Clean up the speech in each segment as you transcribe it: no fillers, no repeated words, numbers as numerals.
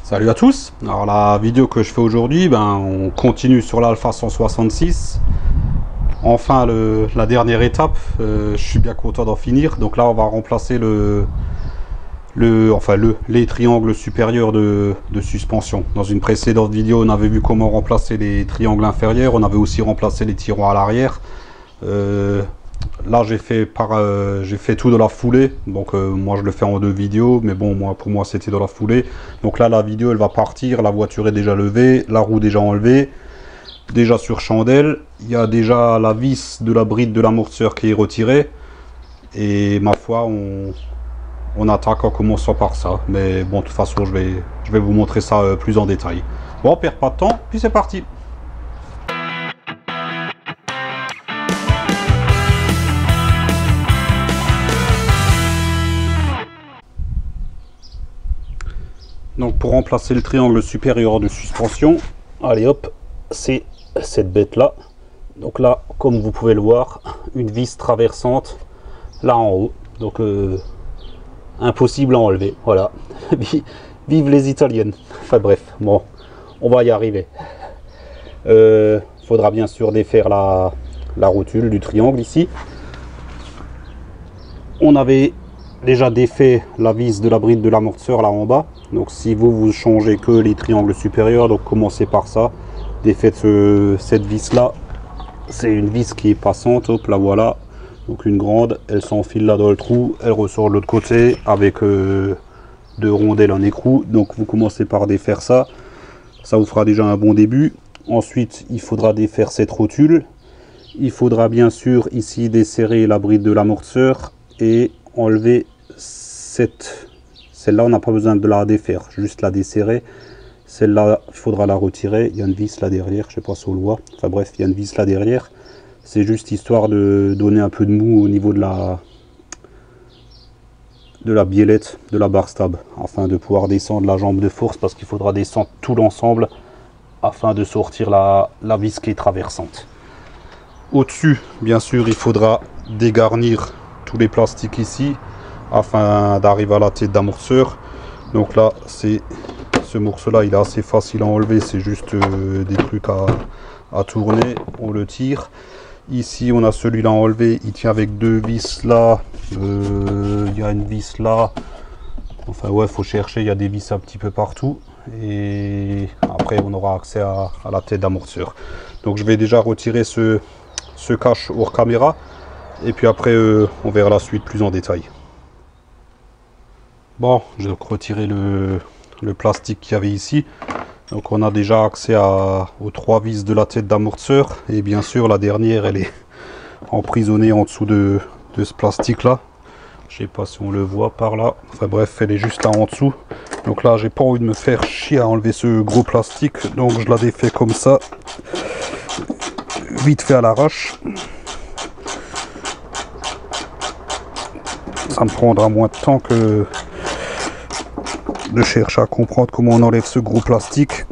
Salut à tous. Alors la vidéo que je fais aujourd'hui, on continue sur l'Alpha 166. Enfin la dernière étape, je suis bien content d'en finir. Donc là on va remplacer les triangles supérieurs de suspension. Dans une précédente vidéo on avait vu comment remplacer les triangles inférieurs, on avait aussi remplacé les tiroirs à l'arrière. Là j'ai fait tout dans la foulée, donc moi je le fais en deux vidéos, mais bon pour moi c'était dans la foulée. Donc là la vidéo elle va partir, la voiture est déjà levée, la roue déjà enlevée, déjà sur chandelle, il y a déjà la vis de la bride de l'amortisseur qui est retirée, et ma foi on attaque en commençant par ça, mais bon de toute façon je vais vous montrer ça plus en détail. Bon, on perd pas de temps, puis c'est parti. Donc pour remplacer le triangle supérieur de suspension, allez hop, c'est cette bête là. Donc là, comme vous pouvez le voir, une vis traversante là en haut. Donc impossible à enlever. Voilà. Vive les Italiennes. Enfin bref, bon, on va y arriver. Faudra bien sûr défaire la rotule du triangle ici. On avait déjà défait la vis de la bride de l'amortisseur là en bas. Donc si vous changez que les triangles supérieurs, donc commencez par ça, défaites cette vis là, c'est une vis qui est passante, hop la voilà, donc une grande, elle s'enfile là dans le trou, elle ressort de l'autre côté avec deux rondelles en écrou. Donc vous commencez par défaire ça, ça vous fera déjà un bon début. Ensuite il faudra défaire cette rotule, il faudra bien sûr ici desserrer la bride de l'amortisseur et enlever celle-là, on n'a pas besoin de la défaire, juste la desserrer. Celle-là, il faudra la retirer. Il y a une vis là derrière, je sais pas si on le voit. Enfin bref, il y a une vis là derrière. C'est juste histoire de donner un peu de mou au niveau de la biellette de la barre stab, afin de pouvoir descendre la jambe de force, parce qu'il faudra descendre tout l'ensemble afin de sortir la vis qui est traversante. Au-dessus, bien sûr, il faudra dégarnir tous les plastiques ici, afin d'arriver à la tête d'amortisseur. Donc là c'est ce morceau là, il est assez facile à enlever, c'est juste des trucs à tourner, on le tire. Ici on a celui-là à enlever, il tient avec deux vis là, il y a une vis là, enfin ouais, faut chercher, il y a des vis un petit peu partout, et après on aura accès à la tête d'amortisseur. Donc je vais déjà retirer ce cache hors caméra, et puis après on verra la suite plus en détail. Bon, je vais retiré le plastique qu'il y avait ici. Donc on a déjà accès aux trois vis de la tête d'amortisseur. Et bien sûr la dernière elle est emprisonnée en dessous de ce plastique là. Je sais pas si on le voit par là. Enfin bref, elle est juste là en dessous. Donc là j'ai pas envie de me faire chier à enlever ce gros plastique. Donc je la défais comme ça. Vite fait à l'arrache. Ça me prendra moins de temps que de chercher à comprendre comment on enlève ce gros plastique.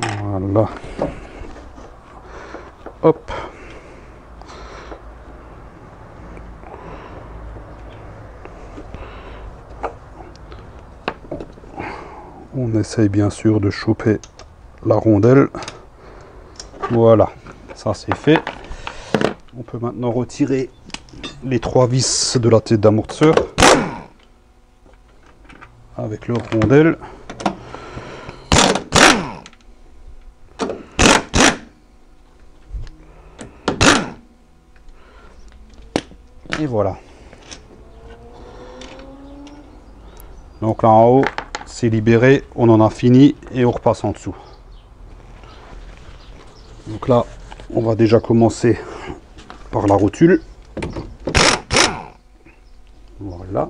Voilà. Hop. On essaye bien sûr de choper la rondelle. Voilà, ça c'est fait. On peut maintenant retirer les trois vis de la tête d'amortisseur avec leur rondelle. Et voilà. Donc là en haut, c'est libéré, on en a fini et on repasse en dessous. Donc là on va déjà commencer par la rotule. Voilà.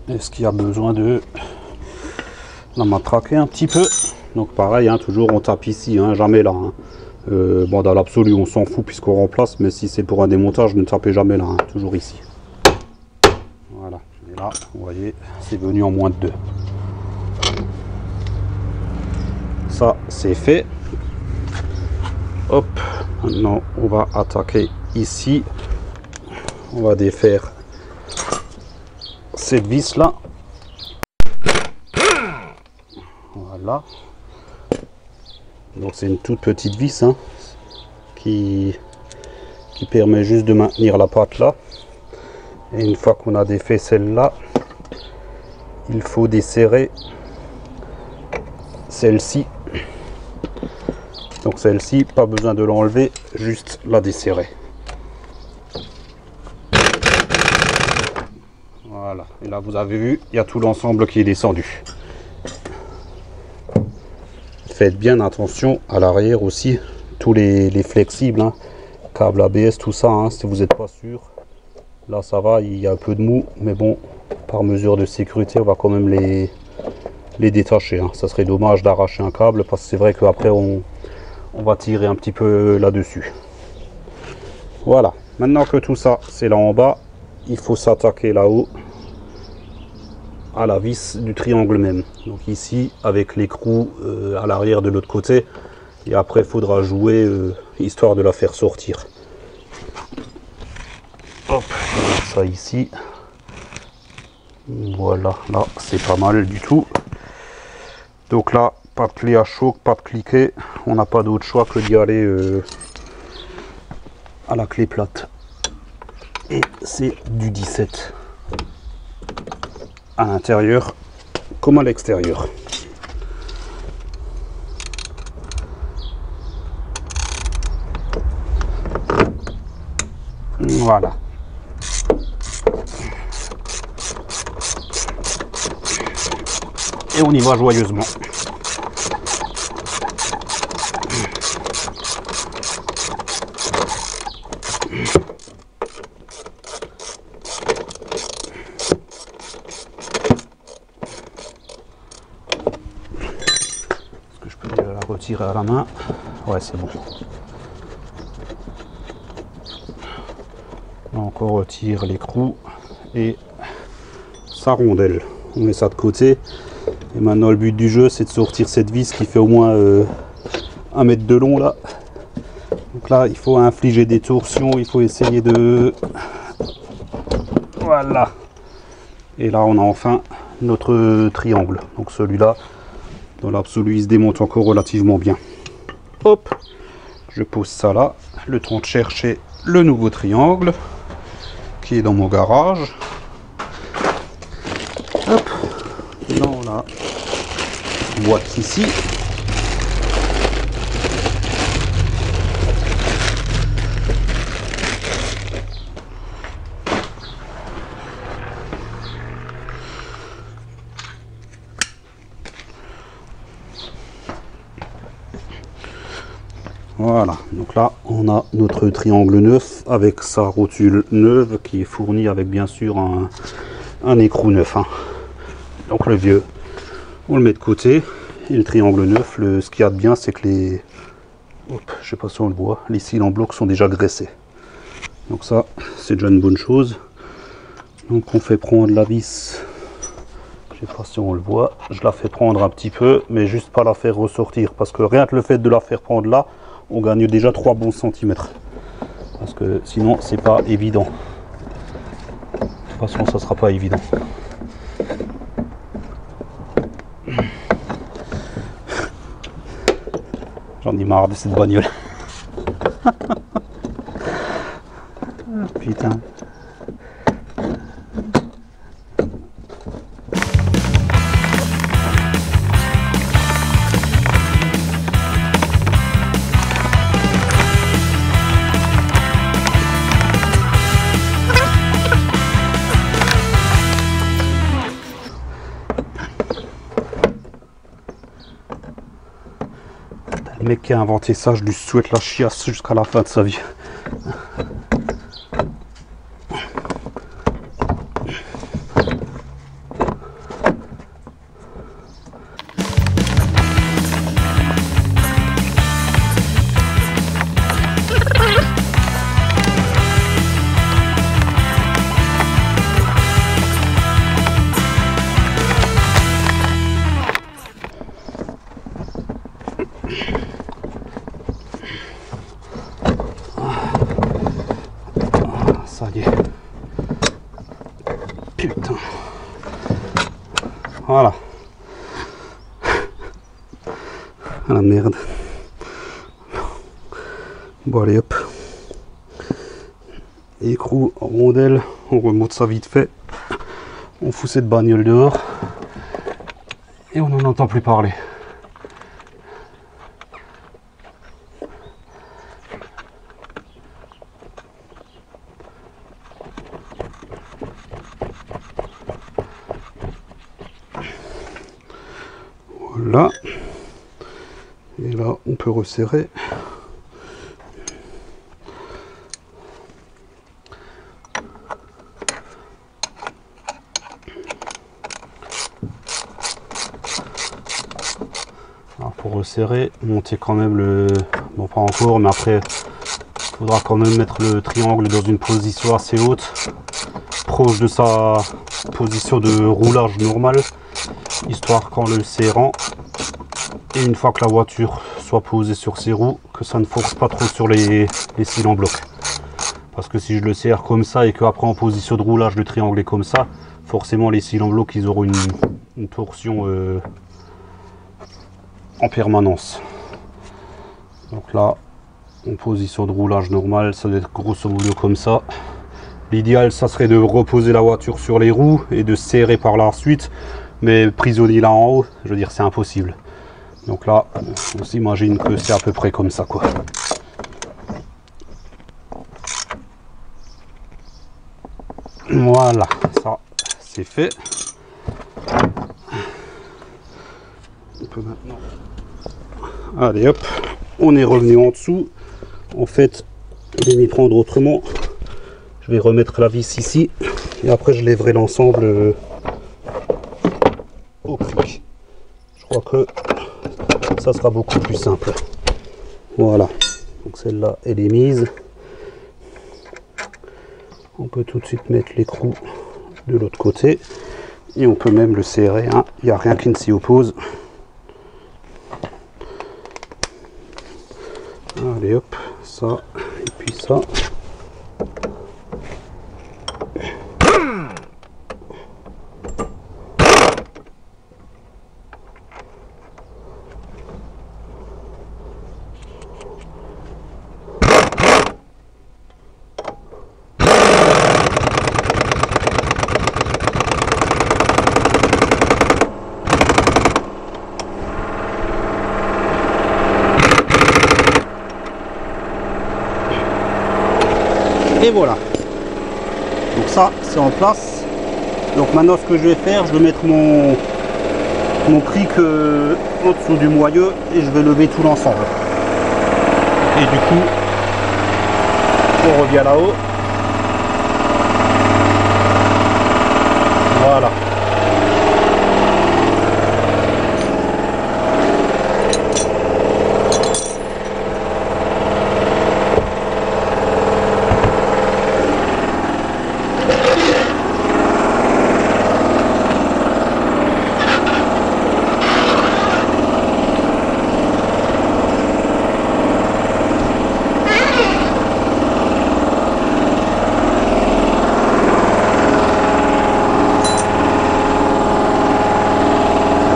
Est-ce qu'il y a besoin de la matraquer un petit peu? Donc pareil, hein, toujours on tape ici, hein, jamais là. Hein. Bon, dans l'absolu, on s'en fout puisqu'on remplace, mais si c'est pour un démontage, ne tapez jamais là, hein, toujours ici. Voilà, et là, vous voyez, c'est venu en moins de 2. Ça, c'est fait. Hop, maintenant, on va attaquer ici. On va défaire cette vis là. Voilà. Donc c'est une toute petite vis hein, qui permet juste de maintenir la pâte là. Et une fois qu'on a défait celle-là, il faut desserrer celle-ci. Donc celle-ci, pas besoin de l'enlever, juste la desserrer. Voilà, et là vous avez vu, il y a tout l'ensemble qui est descendu. Faites bien attention à l'arrière aussi, tous les flexibles, hein, câble ABS, tout ça, hein, si vous n'êtes pas sûr. Là ça va, il y a un peu de mou, mais bon, par mesure de sécurité, on va quand même les détacher. Hein. Ça serait dommage d'arracher un câble, parce que c'est vrai qu'après on va tirer un petit peu là-dessus. Voilà, maintenant que tout ça c'est là en bas, il faut s'attaquer là-haut à la vis du triangle même. Donc ici avec l'écrou à l'arrière de l'autre côté, et après il faudra jouer histoire de la faire sortir. Hop, on va mettre ça ici. Voilà, là c'est pas mal du tout. Donc là, pas de clé à choc, pas de cliquet, on n'a pas d'autre choix que d'y aller à la clé plate. Et c'est du 17 à l'intérieur comme à l'extérieur. Voilà. Et on y va joyeusement. Est-ce que je peux la retirer à la main? Ouais, c'est bon. Donc on retire l'écrou et sa rondelle. On met ça de côté. Et maintenant le but du jeu c'est de sortir cette vis qui fait au moins 1 mètre de long là. Donc là il faut infliger des torsions, il faut essayer de... Voilà. Et là on a enfin notre triangle. Donc celui-là, dans l'absolu il se démonte encore relativement bien. Hop, je pose ça là, le temps de chercher le nouveau triangle qui est dans mon garage. Hop, dans la boîte ici. Voilà, donc là on a notre triangle neuf avec sa rotule neuve qui est fournie avec bien sûr un écrou neuf. Hein. Donc le vieux, on le met de côté. Et le triangle neuf, ce qu'il y a de bien, c'est que les... Hop, je sais pas si on le voit, les cils en bloc sont déjà graissés. Donc ça, c'est déjà une bonne chose. Donc on fait prendre la vis, je sais pas si on le voit, je la fais prendre un petit peu, mais juste pas la faire ressortir. Parce que rien que le fait de la faire prendre là, on gagne déjà 3 bons centimètres. Parce que sinon, c'est pas évident. De toute façon, ça sera pas évident. J'en ai marre de cette bagnole. Putain. Le mec qui a inventé ça, je lui souhaite la chiasse jusqu'à la fin de sa vie. Putain. Voilà. Ah la merde. Bon allez hop. Écrou en rondelle, on remonte ça vite fait. On fout cette bagnole dehors. Et on n'en entend plus parler. Voilà. Et là, on peut resserrer. Alors pour resserrer, monter quand même le... Bon, pas encore, mais après, il faudra quand même mettre le triangle dans une position assez haute, proche de sa position de roulage normal, histoire qu'en le serrant, et une fois que la voiture soit posée sur ses roues, que ça ne force pas trop sur les cils en bloc. Parce que si je le serre comme ça et qu'après en position de roulage le triangle est comme ça, forcément les cils en bloc ils auront une torsion en permanence. Donc là, en position de roulage normale, ça doit être grosso modo comme ça. L'idéal, ça serait de reposer la voiture sur les roues et de serrer par la suite, mais prisonnier là en haut, je veux dire, c'est impossible. Donc là, on s'imagine que c'est à peu près comme ça, quoi. Voilà, ça c'est fait. On peut maintenant... Allez hop, on est revenu en dessous. En fait, je vais m'y prendre autrement. Je vais remettre la vis ici et après je lèverai l'ensemble au prix. Je crois que ça sera beaucoup plus simple. Voilà, donc celle-là elle est mise. On peut tout de suite mettre l'écrou de l'autre côté et on peut même le serrer, hein. Il n'y a rien qui ne s'y oppose. Allez hop, ça et puis ça. Et voilà, donc ça c'est en place. Donc maintenant ce que je vais faire, je vais mettre mon cric en dessous du moyeu et je vais lever tout l'ensemble. Et du coup on revient là-haut. Voilà.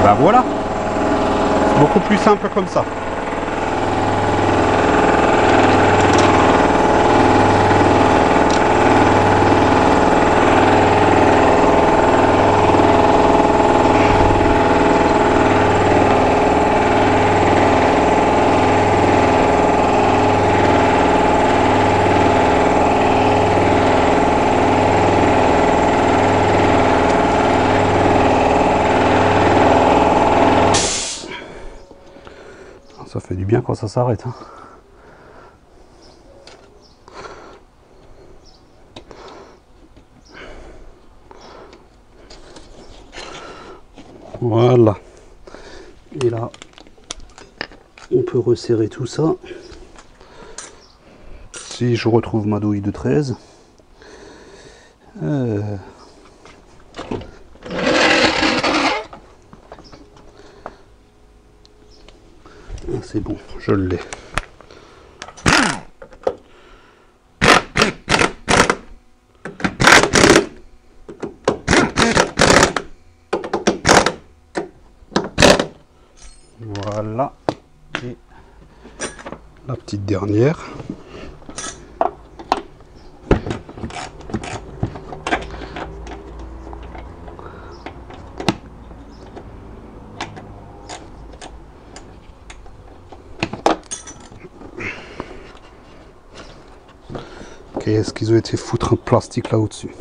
Ben voilà, beaucoup plus simple comme ça. Ça fait du bien quand ça s'arrête, hein. Voilà. Et là, on peut resserrer tout ça. Si je retrouve ma douille de 13. C'est bon, je l'ai. Voilà. Et la petite dernière. Ok, est-ce qu'ils ont été foutre un plastique là au-dessus?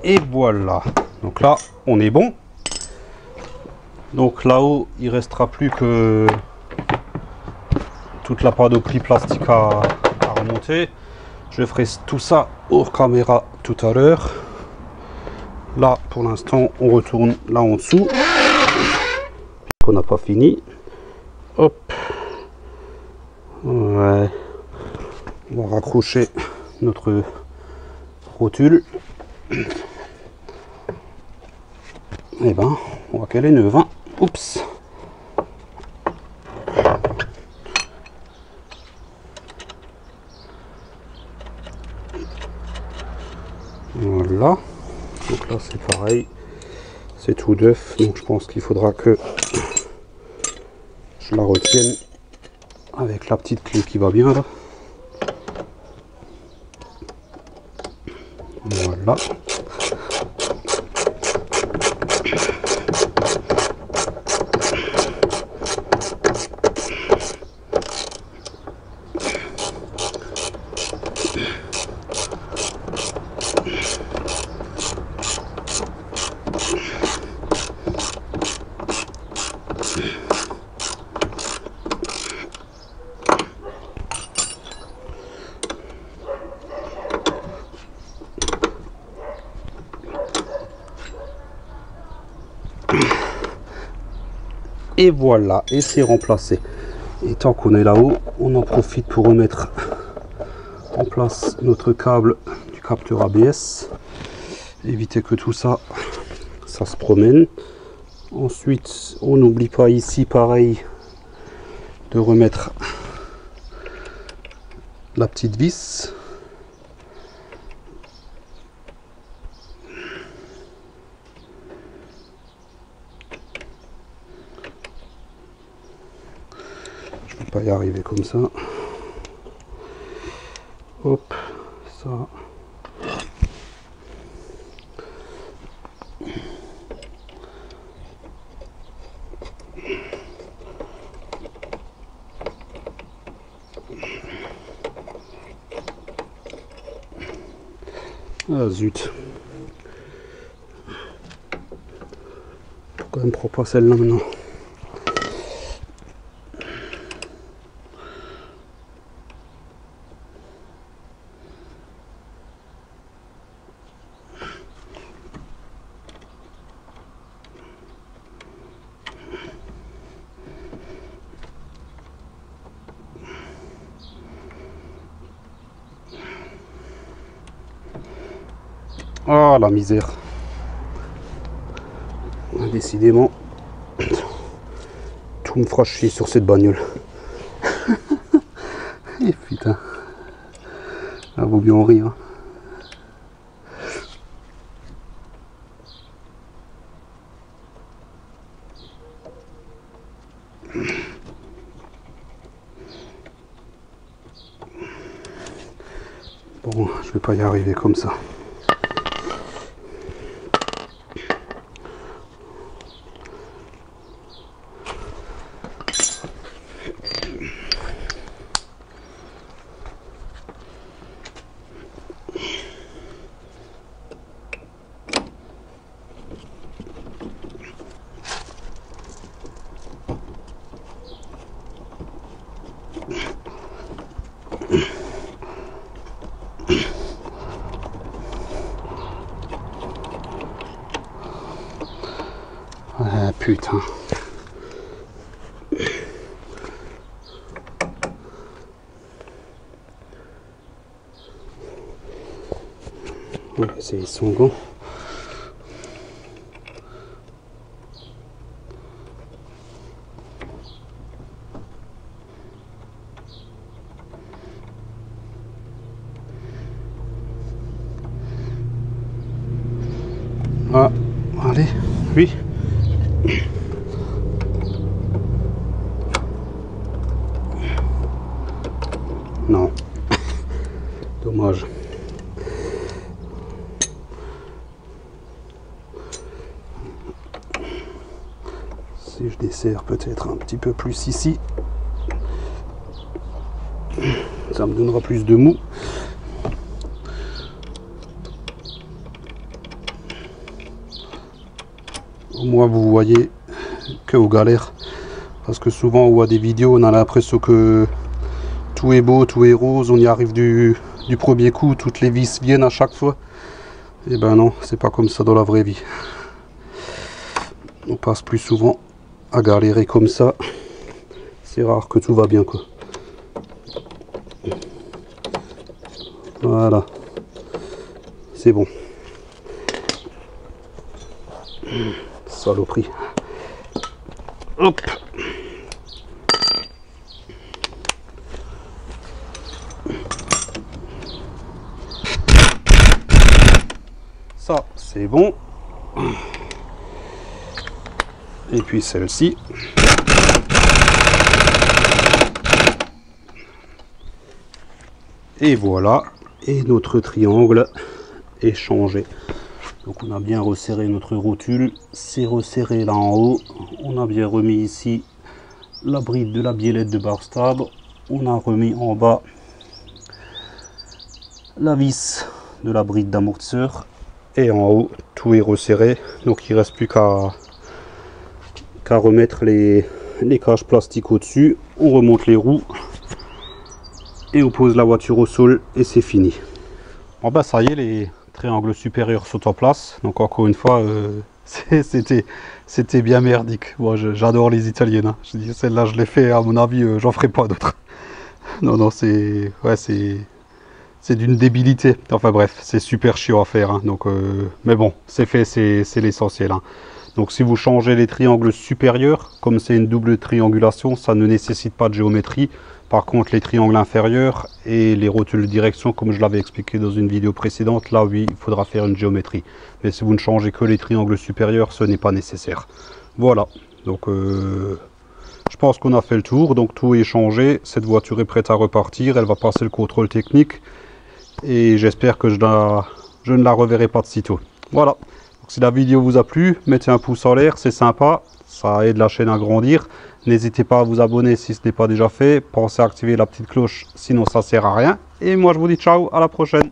Et voilà, donc là on est bon. Donc là-haut il restera plus que toute la panoplie plastique à remonter. Je ferai tout ça hors caméra tout à l'heure. Là pour l'instant on retourne là en dessous, qu'on n'a pas fini. Hop, ouais, on va raccrocher notre rotule. Et ben, on voit qu'elle est neuve, hein. Oups. Voilà. Donc là, c'est pareil. C'est tout neuf. Donc je pense qu'il faudra que je la retienne avec la petite clé qui va bien là. Voilà. Et voilà, et c'est remplacé. Et tant qu'on est là-haut, on en profite pour remettre en place notre câble du capteur ABS. Éviter que tout ça, ça se promène. Ensuite, on n'oublie pas ici, pareil, de remettre la petite vis. Je peux pas y arriver comme ça. Hop, ça. Ah zut. Pourquoi elle me prend pas celle-là maintenant? Ah la misère. Décidément, tout me fera chier sur cette bagnole. Et putain, ça vaut bien en rire. Bon, je vais pas y arriver comme ça. putain. On va essayer son gant. Ah, allez, oui. Non. Dommage. Si je desserre peut-être un petit peu plus ici, ça me donnera plus de mou. Au moins vous voyez que aux galères, parce que souvent on voit des vidéos, on a l'impression que tout est beau, tout est rose, on y arrive du premier coup, toutes les vis viennent à chaque fois. Et ben non, c'est pas comme ça dans la vraie vie. On passe plus souvent à galérer comme ça. C'est rare que tout va bien, quoi. Voilà, c'est bon. Saloperie. Hop. Ça, c'est bon. Et puis celle-ci. Et voilà. Et notre triangle est changé. Donc on a bien resserré notre rotule. C'est resserré là en haut. On a bien remis ici la bride de la biellette de backstab. On a remis en bas la vis de la bride d'amortisseur. Et en haut, tout est resserré. Donc il ne reste plus qu'à remettre les cages plastiques au-dessus. On remonte les roues. Et on pose la voiture au sol et c'est fini. Bon bah ça y est, les triangles supérieurs sont en place. Donc encore une fois, c'était bien merdique. Moi j'adore les italiennes. Hein. Je dis celle-là je l'ai fait, à mon avis j'en ferai pas d'autres. Non c'est d'une débilité. Enfin bref, c'est super chiant à faire. Hein. Donc mais bon, c'est fait, c'est l'essentiel. Hein. Donc si vous changez les triangles supérieurs, comme c'est une double triangulation, ça ne nécessite pas de géométrie. Par contre, les triangles inférieurs et les rotules de direction, comme je l'avais expliqué dans une vidéo précédente, là oui, il faudra faire une géométrie. Mais si vous ne changez que les triangles supérieurs, ce n'est pas nécessaire. Voilà, donc je pense qu'on a fait le tour. Donc tout est changé, cette voiture est prête à repartir, elle va passer le contrôle technique. Et j'espère que je ne la reverrai pas de sitôt. Voilà, donc si la vidéo vous a plu, mettez un pouce en l'air, c'est sympa, ça aide la chaîne à grandir. N'hésitez pas à vous abonner si ce n'est pas déjà fait. Pensez à activer la petite cloche, sinon ça ne sert à rien. Et moi je vous dis ciao, à la prochaine.